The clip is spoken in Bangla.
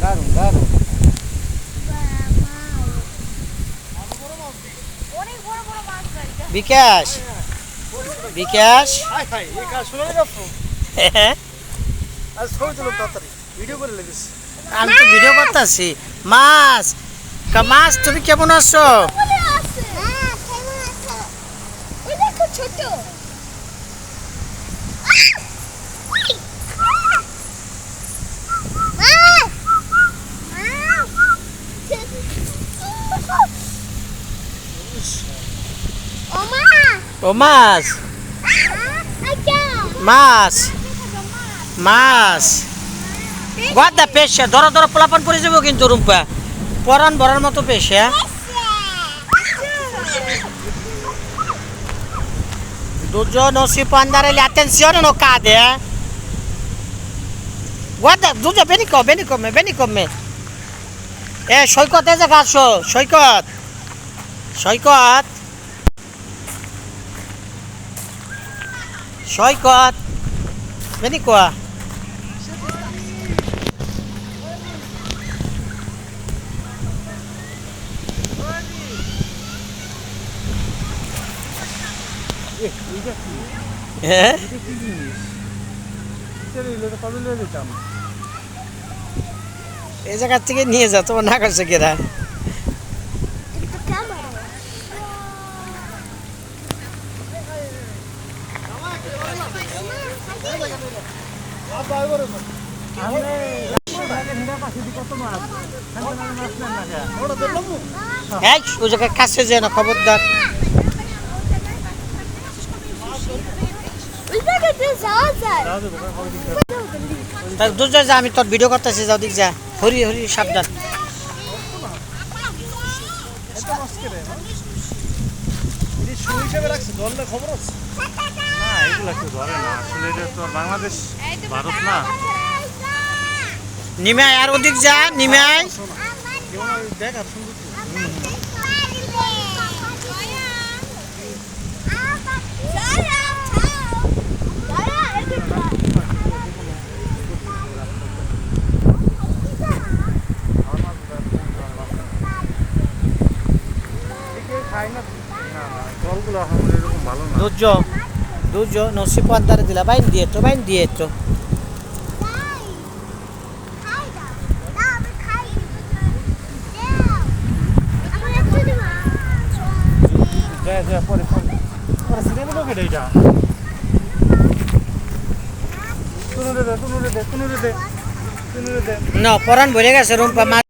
দারুন দারুন। বিকাশ বিকাশ আমি তো ভিডিও করতেছি। মাছ মাছ, তুমি কেমন আছো? ছোট ও মাছ মাছ মাছ গদা পেশা ধরো ধরো, পোলাপান পরে যাবো কিন্তু রুম্পা, পরান ভরার মতো পেশা। Dojo non si può andare lì, attenzione non cade, eh. Guarda, Dojo vieni con me. Shoykot এসে আসো, সৈকত সৈকত সৈকত, vieni qua. এই জায়গা থেকে নিয়ে যা, তোমার না করছে কেরা? ওই জায়গায় কাছে যায় না, খবরদার। দুজন যা, আমি তোর ভিডিও করতেছি, যাও দিক যা। হরি হরি সাবধান। নিমে আয়, আর ওদিক যা, নিমে আয়। Dojo non si può andare di là, vai indietro, vai indietro. No, poran ভরে গেছে রুম্পা।